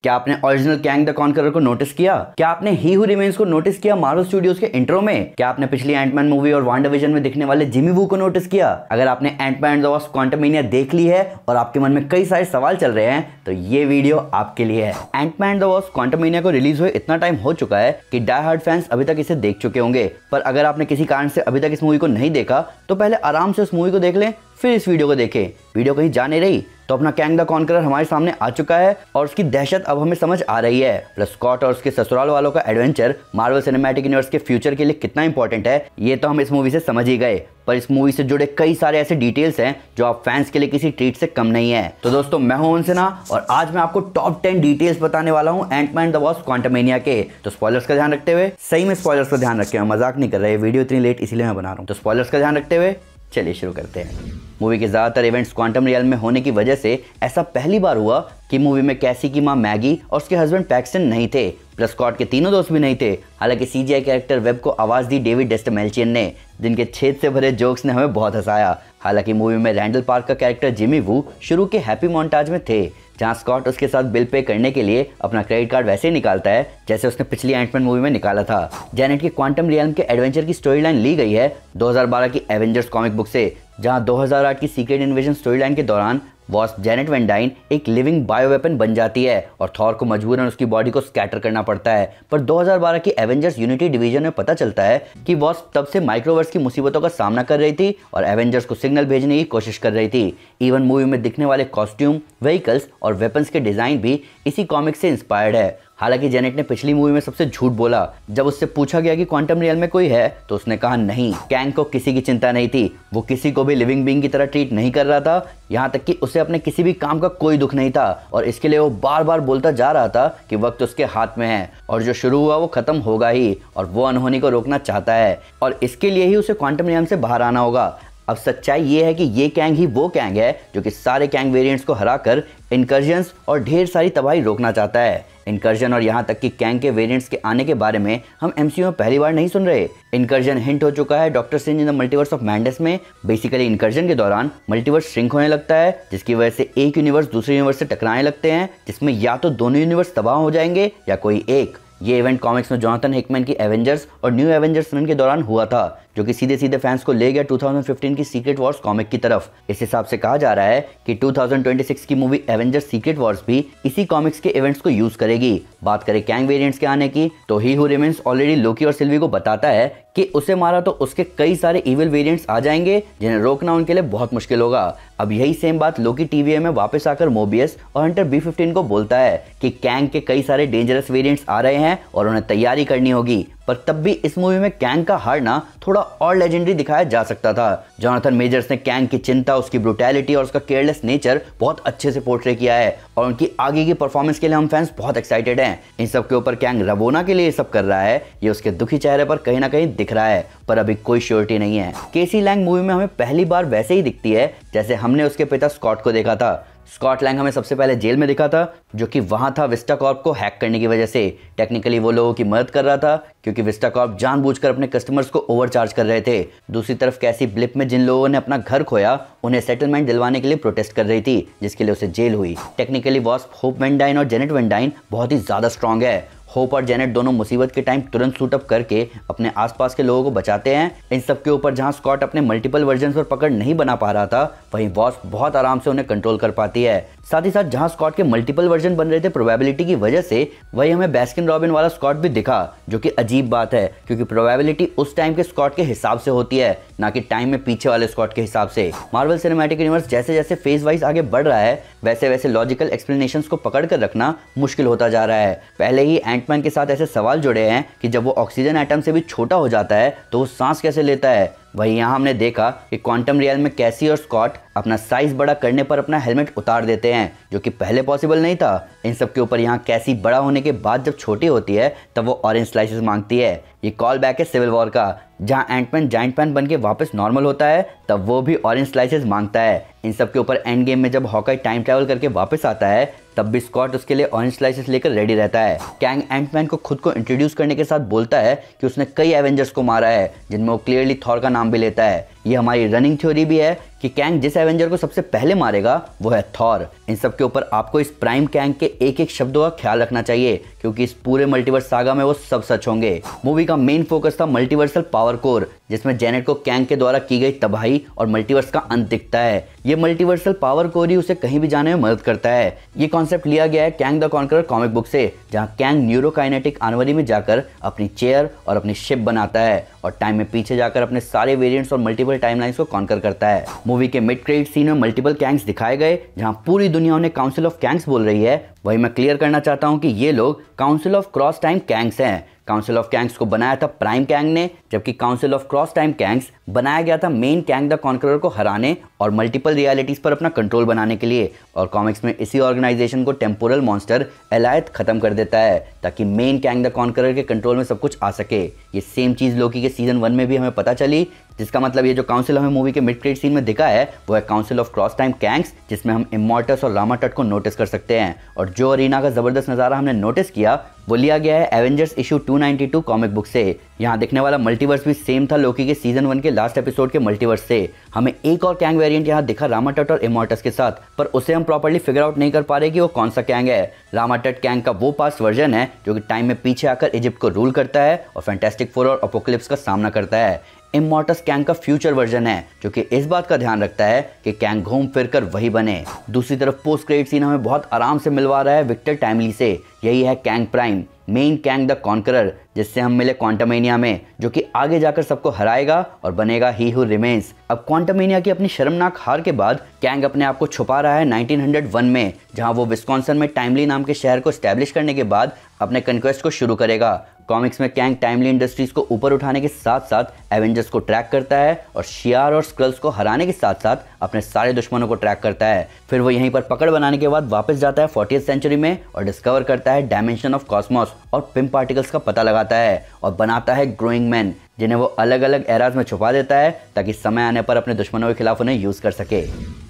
क्या आपने original Kang the conqueror को नोटिस किया? क्या आपने ही हू रिमेन्स को नोटिस किया मार्वल स्टूडियोज के इंट्रो में? क्या आपने पिछली एंटमैन मूवी और वांडाविजन में दिखने वाले जिमी वू को नोटिस किया? अगर आपने Ant Man and the Wasp Quantumania देख ली है और आपके मन में कई सारे सवाल चल रहे हैं तो ये वीडियो आपके लिए है। Ant Man and the Wasp Quantumania को रिलीज हुए इतना टाइम हो चुका है कि डाई हार्ड फैंस अभी तक इसे देख चुके होंगे, पर अगर आपने किसी कारण से अभी तक इस मूवी को नहीं देखा तो पहले आराम से उस मूवी को देख लें, फिर इस वीडियो को देखें। वीडियो कहीं जा नहीं रही तो अपना कैंग द कॉन्करर हमारे सामने आ चुका है और उसकी दहशत अब हमें समझ आ रही है। प्लस स्कॉट और उसके ससुराल वालों का एडवेंचर मार्वल सिनेमैटिक यूनिवर्स के फ्यूचर के लिए कितना इंपॉर्टेंट है ये तो हम इस मूवी से समझ ही गए, पर इस मूवी से जुड़े कई सारे ऐसे डिटेल्स हैं जो आप फैंस के लिए किसी ट्रीट से कम नहीं है। तो दोस्तों मैं हूं सिन्हा और आज मैं आपको टॉप 10 डिटेल्स बताने वाला हूं एंटमैन द वास्प क्वांटममेनिया के। तो स्पॉयलर्स का ध्यान रखते हुए, सही में स्पॉयलर्स का ध्यान रखे, मजाक नहीं कर रहे, वीडियो इतनी लेट इसलिए मैं बना रहा हूं। तो स्पॉयलर्स का ध्यान रखते हुए चलिए शुरू करते हैं। मूवी के ज़्यादातर इवेंट्स क्वांटम रियल में होने की वजह से ऐसा पहली बार हुआ कि मूवी में कैसी की मां मैगी और उसके हस्बैंड पैक्सटन नहीं थे, प्लस स्कॉट के तीनों दोस्त भी नहीं थे। हालांकि सीजीआई कैरेक्टर वेब को आवाज़ दी डेविड डेस्टमेल्चियन ने, जिनके छेद से भरे जोक्स ने हमें बहुत हंसाया। हालांकि मूवी में रैंडल पार्क का कैरेक्टर जिमी वू शुरू के हैप्पी मोन्टाज में थे, जहां स्कॉट उसके साथ बिल पे करने के लिए अपना क्रेडिट कार्ड वैसे ही निकालता है जैसे उसने पिछली एंटमैन मूवी में निकाला था। जेनेट की क्वांटम रियल्म के एडवेंचर की स्टोरी लाइन ली गई है 2012 की एवेंजर्स कॉमिक बुक से, जहां 2008 की सीक्रेट इन्वेजन स्टोरी लाइन के दौरान वास्प जेनेट वैन डाइन एक लिविंग बायो वेपन बन जाती है और थॉर को मजबूरन उसकी बॉडी को स्कैटर करना पड़ता है। पर 2012 की एवेंजर्स यूनिटी डिवीजन में पता चलता है कि वास्प तब से माइक्रोवर्स की मुसीबतों का सामना कर रही थी और एवेंजर्स को सिग्नल भेजने की कोशिश कर रही थी। इवन मूवी में दिखने वाले कॉस्ट्यूम, व्हीकल्स और वेपन्स के डिजाइन भी इसी कॉमिक से इंस्पायर्ड है। हालांकि जेनेट ने पिछली मूवी में सबसे झूठ बोला। जब उससे पूछा गया कि क्वांटम रियल में कोई है तो उसने कहा नहीं, कैंग को किसी की चिंता नहीं थी, वो किसी को भी लिविंग बीइंग की तरह ट्रीट नहीं कर रहा था, यहाँ तक कि उसे अपने किसी भी काम का कोई दुख नहीं था और इसके लिए वो बार बार बोलता जा रहा था कि वक्त उसके हाथ में है और जो शुरू हुआ वो खत्म होगा ही और वो अनहोनी को रोकना चाहता है और इसके लिए ही उसे क्वांटम रियल से बाहर आना होगा। अब सच्चाई ये है कि ये कैंग ही वो कैंग है जो कि सारे कैंग वेरिएंट्स को हराकर इनकर्जन्स और ढेर सारी तबाही रोकना चाहता है। इनकर्जन और यहाँ तक कि कैंग के वेरिएंट्स के आने के बारे में हम एमसीयू में पहली बार नहीं सुन रहे। इनकर्जन हिंट हो चुका है doctor strange in the multiverse of madness में। बेसिकली इनकर्जन के दौरान मल्टीवर्स श्रिंक होने लगता है, जिसकी वजह से एक यूनिवर्स दूसरे यूनिवर्स से टकराने लगते हैं, जिसमें या तो दोनों यूनिवर्स तबाह हो जाएंगे या कोई एक। ये इवेंट कॉमिक्स में जोनाथन हिकमैन की एवेंजर्स और न्यू एवेंजर्स रन के दौरान हुआ था, जो कि सीधे सीधे फैंस को ले गया 2015 की सीक्रेट वॉर्स कॉमिक की तरफ। इस हिसाब से कहा जा रहा है कि 2026 की मूवी एवेंजर्स सीक्रेट वॉर्स भी इसी कॉमिक्स के इवेंट्स को यूज करेगी। बात करें कैंग वेरिएंट्स के आने की तो ही हू रिमेन्स ऑलरेडी लोकी और सिल्वी को बताता है कि उसे मारा तो उसके कई सारे इविल वेरिएंट्स आ जाएंगे जिन्हें रोकना उनके लिए बहुत मुश्किल होगा। अब यही सेम बात लोकी टीवीए में वापस आकर मोबियस और हंटर B-15 को बोलता है कि कैंग के कई सारे डेंजरस वेरिएंट्स आ रहे हैं और उन्हें तैयारी करनी होगी। पर तब भी इस मूवी में कैंग का हारना थोड़ा और लेजेंडरी दिखाया जा सकता था। जोनाथन मेजर्स ने कैंग की चिंता, उसकी ब्रूटैलिटी और उसका केयरलेस नेचर बहुत अच्छे से पोर्ट्रे किया है और उनकी आगे की परफॉर्मेंस के लिए हम फैंस बहुत एक्साइटेड हैं। इन सब के ऊपर कैंग रवोना के लिए सब कर रहा है, ये उसके दुखी चेहरे पर कहीं ना कहीं दिख रहा है, पर अभी कोई श्योरिटी नहीं है। केसी लैंग मूवी में हमें पहली बार वैसे ही दिखती है जैसे हमने उसके पिता स्कॉट को देखा था। स्कॉट लैंग हमें सबसे पहले जेल में दिखा था, जो कि वहां था विस्टा कॉर्प को हैक करने की वजह से। टेक्निकली वो लोगों की मदद कर रहा था क्योंकि विस्टा कॉर्प जानबूझकर अपने कस्टमर्स को ओवरचार्ज कर रहे थे। दूसरी तरफ कैसी ब्लिप में जिन लोगों ने अपना घर खोया उन्हें सेटलमेंट दिलवाने के लिए प्रोटेस्ट कर रही थी, जिसके लिए उसे जेल हुई। Technically Wasp, Hope van Dyne और जेनेट वैन डाइन बहुत ही ज्यादा स्ट्रॉन्ग है। होप और जेनेट दोनों मुसीबत के टाइम तुरंत सूटअप करके अपने आसपास के लोगों को बचाते हैं। इन सब के ऊपर जहां स्कॉट अपने मल्टीपल वर्जन्स पर पकड़ नहीं बना पा रहा था, वहीं वास्प बहुत आराम से उन्हें कंट्रोल कर पाती है। साथ ही साथ जहां स्कॉट के मल्टीपल वर्जन बन रहे थे प्रोबेबिलिटी की वजह से, वही हमें बैस्किन रॉबिन वाला स्कॉट भी दिखा, जो कि अजीब बात है क्योंकि प्रोबेबिलिटी उस टाइम के स्कॉट के हिसाब से होती है, ना कि टाइम में पीछे वाले स्कॉट के हिसाब से। मार्वल सिनेमैटिक यूनिवर्स जैसे जैसे फेज वाइज आगे बढ़ रहा है वैसे वैसे लॉजिकल एक्सप्लेनेशंस को पकड़ कर रखना मुश्किल होता जा रहा है। पहले ही एंटमैन के साथ ऐसे सवाल जुड़े हैं कि जब वो ऑक्सीजन एटम से भी छोटा हो जाता है तो वो सांस कैसे लेता है। वहीं यहाँ हमने देखा कि क्वांटम रियल में कैसी और स्कॉट अपना साइज बड़ा करने पर अपना हेलमेट उतार देते हैं, जो कि पहले पॉसिबल नहीं था। इन सब के ऊपर यहाँ कैसी बड़ा होने के बाद जब छोटी होती है तब वो ऑरेंज स्लाइसेस मांगती है। ये कॉल बैक है सिविल वॉर का, जहाँ एंटमैन जाइंट पैन बन के वापस नॉर्मल होता है तब वो भी ऑरेंज स्लाइसेस मांगता है। इन सब के ऊपर एंड गेम में जब हॉकाई टाइम ट्रैवल करके वापस आता है तब भी स्कॉट उसके लिए ऑरेंज स्लाइसेस लेकर रेडी रहता है। कैंग एंटमैन को खुद को इंट्रोड्यूस करने के साथ बोलता है कि उसने कई एवेंजर्स को मारा है, जिनमें वो क्लियरली थॉर का नाम भी लेता है। ये हमारी रनिंग थ्योरी भी है कि कैंग जिस एवेंजर को सबसे पहले मारेगा वो है थॉर। इन सब के ऊपर आपको इस प्राइम कैंग के एक एक शब्दों का ख्याल रखना चाहिए क्योंकि इस पूरे मल्टीवर्स सागा में वो सब सच होंगे। मूवी का मेन फोकस था मल्टीवर्सल पावर कोर, जिसमें जेनेट को कैंग के द्वारा की गई तबाही और मल्टीवर्स का अंत दिखता है। ये मल्टीवर्सल पावर कोर ही उसे कहीं भी जाने में मदद करता है। ये कॉन्सेप्ट लिया गया है Kang the conqueror comic book से, जहां कैंग न्यूरोकाइनेटिक आनवरी में जाकर अपनी चेयर और अपनी शिप बनाता है और टाइम में पीछे जाकर अपने सारे वेरिएंट्स और मल्टीपल टाइमलाइंस को कॉन्कर करता है। मूवी के मिड क्रेडिट सीन में मल्टीपल कैंग्स दिखाए गए, जहां पूरी दुनिया उन्हें काउंसिल ऑफ कैंग्स बोल रही है। वही मैं क्लियर करना चाहता हूं कि ये लोग काउंसिल ऑफ क्रॉस टाइम कैंग्स हैं। काउंसिल ऑफ कैंग्स को बनाया था प्राइम कैंग ने, जबकि काउंसिल ऑफ क्रॉस टाइम कैंग्स बनाया गया था मेन कैंग द कॉन्करर को हराने और मल्टीपल रियलिटीज पर अपना कंट्रोल बनाने के लिए। और कॉमिक्स में इसी ऑर्गेनाइजेशन को टेम्पोरल मॉन्स्टर एलायथ खत्म कर देता है ताकि मेन कैंग द कॉन्करर के कंट्रोल में सब कुछ आ सके। ये सेम चीज लोकी के सीजन 1 में भी हमें पता चली, जिसका मतलब ये जो काउंसिल हमें मूवी के मिड क्रेडिट सीन में दिखा है वो है काउंसिल ऑफ क्रॉस टाइम कैंग्स, जिसमें हम इमॉर्टस और रामाटट को नोटिस कर सकते हैं। और जो अरीना का जबरदस्त नजारा हमने नोटिस किया वो लिया गया है एवेंजर्स इशू 292 कॉमिक बुक से। यहाँ दिखने वाला मल्टीवर्स भी सेम था लोकी के सीजन 1 के लास्ट एपिसोड के मल्टीवर्स से। हमें एक और कैंग वेरिएंट यहाँ दिखा रामाटट और इमॉर्टस के साथ, पर उसे हम प्रॉपर्ली फिगर आउट नहीं कर पा रहे कि वो कौन सा कैंग है। रामाटट कैंग का वो पास्ट वर्जन है जो कि टाइम में पीछे आकर इजिप्ट को रूल करता है और फैंटास्टिक फोर और अपोकलिप्स का सामना करता है। इमॉर्टस कैंग का फ्यूचर वर्जन है जो कि इस बात का ध्यान रखता है कि कैंग घूम फिर कर वही बने। दूसरी तरफ पोस्ट क्रेडिट सीन हमें बहुत आराम से मिलवा रहा है विक्टर टाइमली से। यही है Kang prime, main Kang the conqueror, जिससे हम मिले क्वांटमेनिया में, जो कि आगे जाकर सबको हराएगा और बनेगा ही हु रिमेन्स। अब क्वांटमेनिया की अपनी शर्मनाक हार के बाद कैंग अपने आप को छुपा रहा है 1901 में, जहां वो विस्कॉन्सिन में टाइमली नाम के शहर को स्टैब्लिश करने के बाद अपने कन्क्वेस्ट को शुरू करेगा। कॉमिक्स में कैंग टाइमली इंडस्ट्रीज को ऊपर उठाने के साथ साथ एवेंजर्स को ट्रैक करता है और शियार और स्क्रल्स को हराने के साथ साथ अपने सारे दुश्मनों को ट्रैक करता है। फिर वो यहीं पर पकड़ बनाने के बाद वापस जाता है 40th सेंचुरी में और डिस्कवर करता है डायमेंशन ऑफ कॉस्मोस और पिम पार्टिकल्स का पता लगाता है और बनाता है ग्रोइंग मैन, जिन्हें वो अलग अलग एराज में छुपा देता है ताकि समय आने पर अपने दुश्मनों के खिलाफ उन्हें यूज कर सके।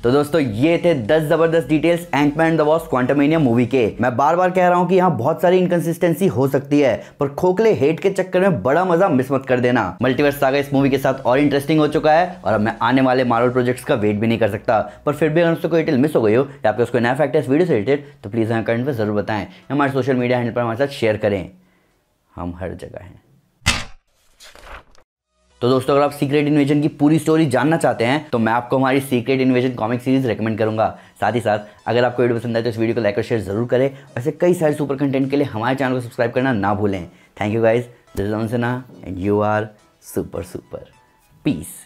तो दोस्तों ये थे 10 जबरदस्त details Ant Man and the Wasp Quantumania movie के। मैं बार बार कह रहा हूं कि यहाँ बहुत सारी इनकंसिस्टेंसी हो सकती है, पर खोखले हेट के चक्कर में बड़ा मजा मिस मत कर देना। मल्टीवर्स सागा इस मूवी के साथ और इंटरेस्टिंग हो चुका है और अब मैं आने वाले मार्वल प्रोजेक्ट्स का वेट भी नहीं कर सकता। पर फिर भी अगर उससे कोई डिटेल मिस हो गई हो या आपके उसको नया फैक्ट है इस वीडियो से रिलेटेड तो प्लीज़ हमें कमेंट में जरूर बताएं। हमारे सोशल मीडिया हैंडल पर हमारे साथ शेयर करें, हम हर जगह हैं। तो दोस्तों अगर आप सीक्रेट इन्वेजन की पूरी स्टोरी जानना चाहते हैं तो मैं आपको हमारी secret invasion comic series recommend करूंगा। साथ ही साथ अगर आपको वीडियो पसंद आए तो इस वीडियो को लाइक और शेयर जरूर करें। ऐसे कई सारे सुपर कंटेंट के लिए हमारे चैनल को सब्सक्राइब करना ना भूलें। Thank you guys, this is Anshna and you are super super. Piece.